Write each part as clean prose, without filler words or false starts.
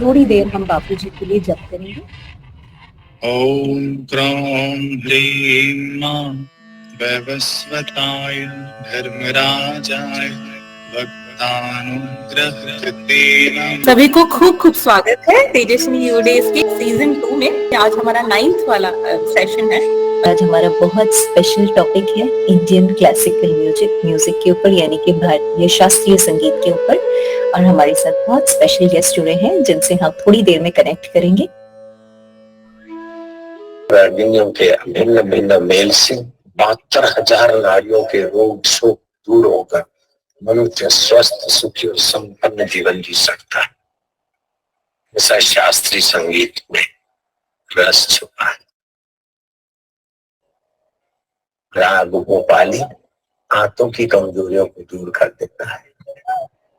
थोड़ी देर हम बापू जी के लिए जप करेंगे। ओम क्रों ह्रीं मां वैवस्वताय धर्मराजाय भक्तानुग्रहकृते नमः। सभी को खूब खूब स्वागत है तेजस्विनी यूडेज के सीजन 2 में। आज हमारा 9th वाला सेशन है। आज हमारा बहुत स्पेशल टॉपिक है इंडियन क्लासिकल म्यूजिक के ऊपर, यानी कि भारतीय शास्त्रीय संगीत के ऊपर। और हमारे साथ बहुत स्पेशल गेस्ट जुड़े हैं जिनसे हम थोड़ी देर में कनेक्ट करेंगे। रागिनियों के भिन्न भिन्न मेल से 72,000 नारियों के रोग शोक दूर होकर मनुष्य स्वस्थ, सुखी और संपन्न जीवन जी सकता है। ऐसा शास्त्रीय संगीत में रस छुपा है। राग गोपाली आंतों की कमजोरियों को दूर कर देता है।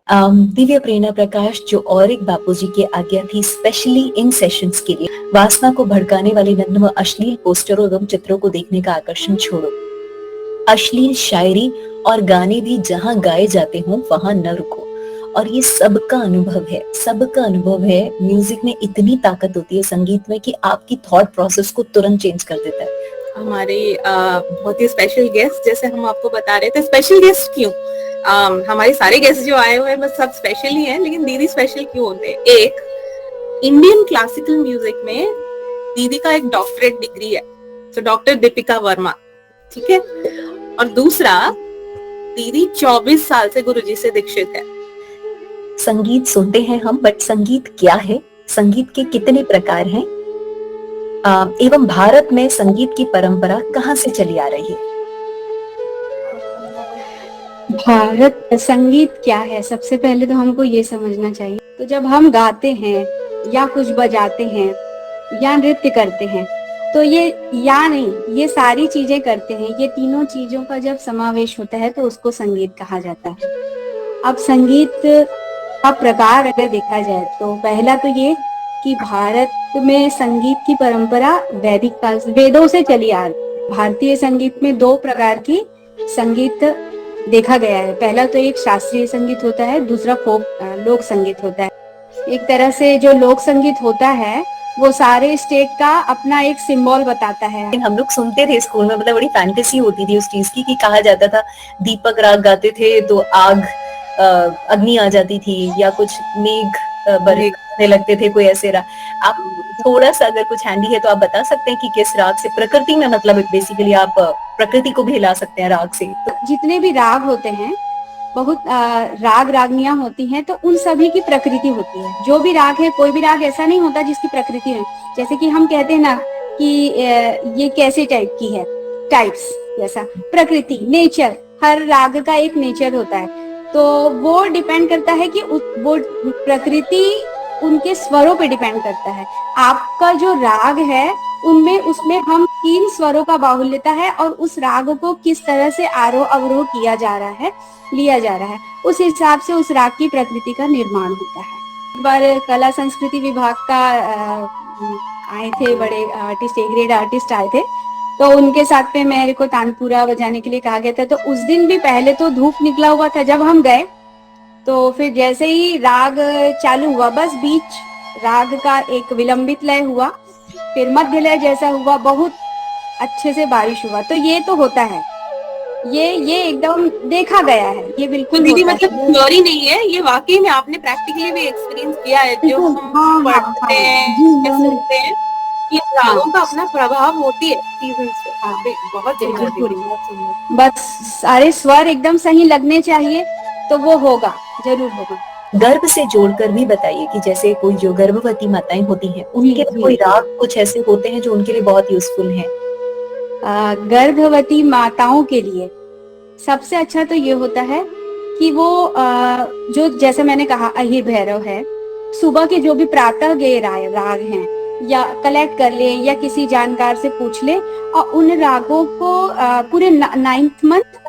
दिव्य प्रेरणा प्रकाश जो और एक बापूजी की आज्ञा थी स्पेशली इन सेशंस के लिए, वासना को भड़काने वाले नग्न व अश्लील पोस्टरों एवं चित्रों को देखने का आकर्षण छोड़ो। अश्लील शायरी और गाने भी जहां गाए जाते हों वहां न रुको। और ये सबका अनुभव है, सबका अनुभव है। म्यूजिक में इतनी ताकत होती है, संगीत में, कि आपकी थॉट प्रोसेस को तुरंत चेंज कर देता है। हमारे बहुत ही स्पेशल गेस्ट, जैसे हम आपको बता रहे थे, स्पेशल गेस्ट क्यों? हमारे सारे गेस्ट जो आए हुए हैं बस सब स्पेशल ही हैं, लेकिन दीदी स्पेशल क्यों होते हैं? एक, इंडियन क्लासिकल म्यूजिक में दीदी का एक डॉक्टरेट डिग्री है, तो डॉक्टर दीपिका वर्मा, ठीक है। और दूसरा, दीदी 24 साल से गुरुजी से दीक्षित है। संगीत सुनते हैं हम, बट संगीत क्या है, संगीत के कितने प्रकार हैं, एवं भारत में संगीत की परंपरा कहाँ से चली आ रही है? भारत संगीत क्या है, सबसे पहले तो हमको ये समझना चाहिए। तो जब हम गाते हैं या कुछ बजाते हैं या नृत्य करते हैं, तो ये या नहीं, ये सारी चीजें करते हैं, ये तीनों चीजों का जब समावेश होता है तो उसको संगीत कहा जाता है। अब संगीत का प्रकार अगर देखा जाए तो पहला तो ये कि भारत में संगीत की परंपरा वैदिक काल से, वेदों से चली आ रही। भारतीय संगीत में 2 प्रकार की संगीत देखा गया है। पहला तो एक शास्त्रीय संगीत होता है, दूसरा लोक संगीत होता है। एक तरह से जो लोक संगीत होता है वो सारे स्टेट का अपना एक सिंबल बताता है। हम लोग सुनते थे स्कूल में, मतलब बड़ी फैंटेसी होती थी उस चीज की, कि कहा जाता था दीपक राग गाते थे तो आग, अग्नि आ जाती थी, या कुछ मेघ बरसने लगते थे, कोई ऐसे राग। आप थोड़ा सा अगर कुछ हैंडी है तो आप बता सकते हैं कि किस राग से, प्रकृति में, मतलब बेसिकली आप प्रकृति को भी हिला सकते हैं राग से। जितने भी राग होते हैं, बहुत राग रागनियां होती हैं, तो उन सभी की प्रकृति होती है। जो भी राग है, कोई भी राग ऐसा नहीं होता जिसकी प्रकृति है। जैसे कि हम कहते हैं ना कि ये कैसे टाइप की है, टाइप्स, जैसा प्रकृति, नेचर, हर राग का एक नेचर होता है। तो वो डिपेंड करता है कि वो प्रकृति उनके स्वरों पे डिपेंड करता है। आपका जो राग है उसमें हम 3 स्वरों का बाहुल्यता है, और उस राग को किस तरह से आरोह अवरोह किया जा रहा है, लिया जा रहा है, उस हिसाब से उस राग की प्रकृति का निर्माण होता है। एक बार कला संस्कृति विभाग का आए थे बड़े आर्टिस्ट, ए ग्रेड आर्टिस्ट आए थे, तो उनके साथ में मेरे को तानपुरा बजाने के लिए कहा गया था। तो उस दिन भी पहले तो धूप निकला हुआ था जब हम गए, तो फिर जैसे ही राग चालू हुआ, बस बीच राग का एक विलंबित लय हुआ, फिर मध्य लय जैसा हुआ, बहुत अच्छे से बारिश हुआ। तो ये तो होता है, ये एकदम देखा गया है, ये बिल्कुल दीदी मतलब थ्योरी नहीं है, ये वाकई में आपने प्रैक्टिकली भी एक्सपीरियंस किया है। जो हम पढ़ते हैं, सुनते हैं, ये रागों का अपना प्रभाव होती है सीजन से। बहुत सुंदर। बस सारे स्वर एकदम सही लगने चाहिए तो वो होगा, जरूर होगा। गर्भ से जोड़कर भी बताइए कि जैसे कोई जो गर्भवती माताएं होती हैं, उनके कोई राग कुछ ऐसे होते हैं जो उनके लिए बहुत यूजफुल हैं? गर्भवती माताओं के लिए सबसे अच्छा तो ये होता है कि वो जो, जैसे मैंने कहा, अहिर भैरव है, सुबह के जो भी प्रातः गेय राग हैं, या कलेक्ट कर ले या किसी जानकार से पूछ ले, और उन रागों को पूरे 9th मंथ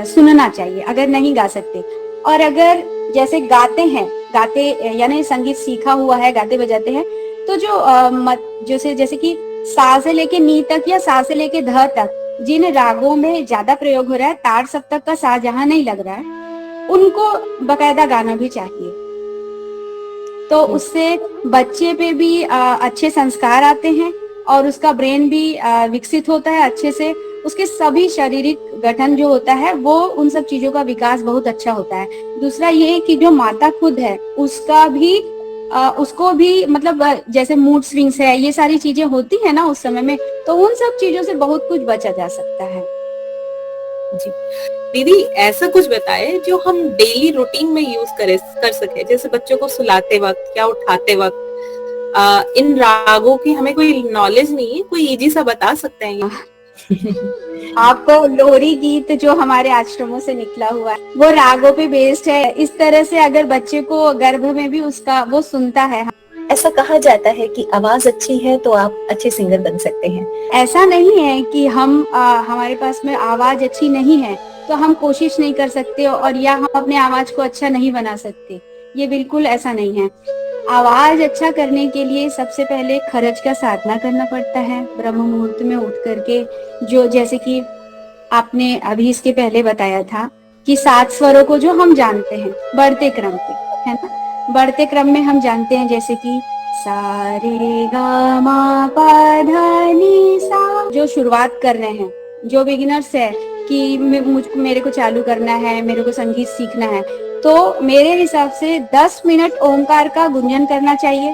सुनना चाहिए अगर नहीं गा सकते। और अगर जैसे गाते यानी संगीत सीखा हुआ है, गाते बजाते हैं, तो जो जैसे कि सा से लेके नी तक या सा से लेके ध तक जिन रागों में ज्यादा प्रयोग हो रहा है, ताड़ सप्तक का सा जहां नहीं लग रहा है, उनको बकायदा गाना भी चाहिए। तो उससे बच्चे पे भी अच्छे संस्कार आते हैं और उसका ब्रेन भी विकसित होता है अच्छे से। उसके सभी शारीरिक गठन जो होता है वो उन सब चीजों का विकास बहुत अच्छा होता है। दूसरा ये कि जो माता खुद है उसका भी उसको भी मतलब जैसे मूड स्विंग्स है, ये सारी चीजें होती है ना उस समय में, तो उन सब चीजों से बहुत कुछ बचा जा सकता है। जी दीदी, ऐसा कुछ बताए जो हम डेली रूटीन में यूज कर सके, जैसे बच्चों को सुलाते वक्त या उठाते वक्त। इन रागों की हमें कोई नॉलेज नहीं है, कोई इजी सा बता सकते हैं ये? आपको लोरी गीत जो हमारे आश्रमों से निकला हुआ है वो रागों पे बेस्ड है। इस तरह से अगर बच्चे को गर्भ में भी उसका वो सुनता है। ऐसा कहा जाता है कि आवाज अच्छी है तो आप अच्छे सिंगर बन सकते हैं। ऐसा नहीं है कि हमारे पास में आवाज अच्छी नहीं है तो हम कोशिश नहीं कर सकते और या हम अपने आवाज को अच्छा नहीं बना सकते, ये बिल्कुल ऐसा नहीं है। आवाज अच्छा करने के लिए सबसे पहले खरज का साधना करना पड़ता है ब्रह्म मुहूर्त में उठ करके। जो जैसे कि आपने अभी इसके पहले बताया था कि 7 स्वरों को जो हम जानते हैं बढ़ते क्रम पे, है ना, बढ़ते क्रम में हम जानते हैं जैसे कि सा रे गा मा पा धा नी सा। जो शुरुआत कर रहे हैं, जो बिगिनर्स है कि मेरे को चालू करना है, मेरे को संगीत सीखना है, तो मेरे हिसाब से 10 मिनट ओमकार का गुंजन करना चाहिए,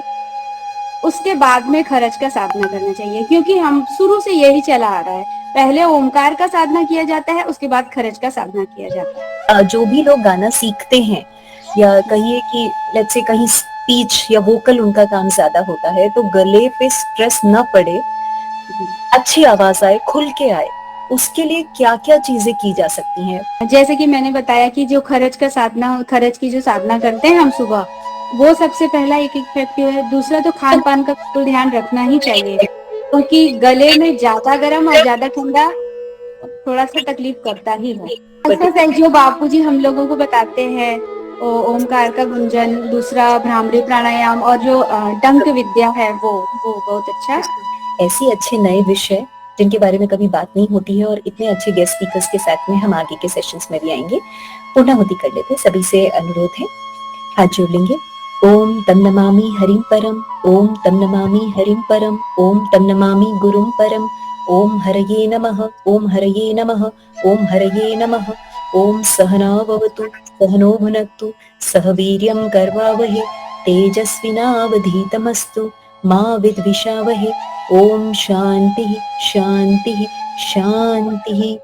उसके बाद में खरज का साधना करना चाहिए। क्योंकि हम शुरू से यही चला आ रहा है, पहले ओमकार का साधना किया जाता है, उसके बाद खरज का साधना किया जाता है। जो भी लोग गाना सीखते हैं या कहिए कि लेट्स से कहीं स्पीच या वोकल उनका काम ज्यादा होता है, तो गले पे स्ट्रेस न पड़े, अच्छी आवाज आए, खुल के आए, उसके लिए क्या क्या चीजें की जा सकती हैं? जैसे कि मैंने बताया कि जो खरज की जो साधना करते हैं हम सुबह, वो सबसे पहला एक इफेक्टिव है। दूसरा तो खान पान का बिल्कुल ध्यान रखना ही चाहिए, क्योंकि गले में ज्यादा गर्म और ज्यादा ठंडा थोड़ा सा तकलीफ करता ही है। एक्सरसाइज जो बापूजी हम लोगों को बताते हैं, ओमकार का गुंजन, दूसरा भ्रामरी प्राणायाम और जो डंक विद्या है वो बहुत अच्छा। ऐसी अच्छे नए विषय जिनके बारे में कभी बात नहीं होती है और इतने अच्छे गेस्ट स्पीकर्स के साथ में हम आगे के सेशंस में भी आएंगे। पूर्णाहुति कर लेते, सभी से अनुरोध है, हाथ जोड़ लेंगे। ओम तम नमामि हरिम परम, ओम तम नमामि हरिम परम, ओम तम नमामि गुरुम परम, ओम हरये नमः, ओम हरये नमः, ओम हरये नमः। ओम सहना भवतु, सहनो भुनक्तु, सह वीर्यं कर्वावहे, तेजस्विनावधीतमस्तु मा विद्विषावहे। ओम शांति शांति शांति।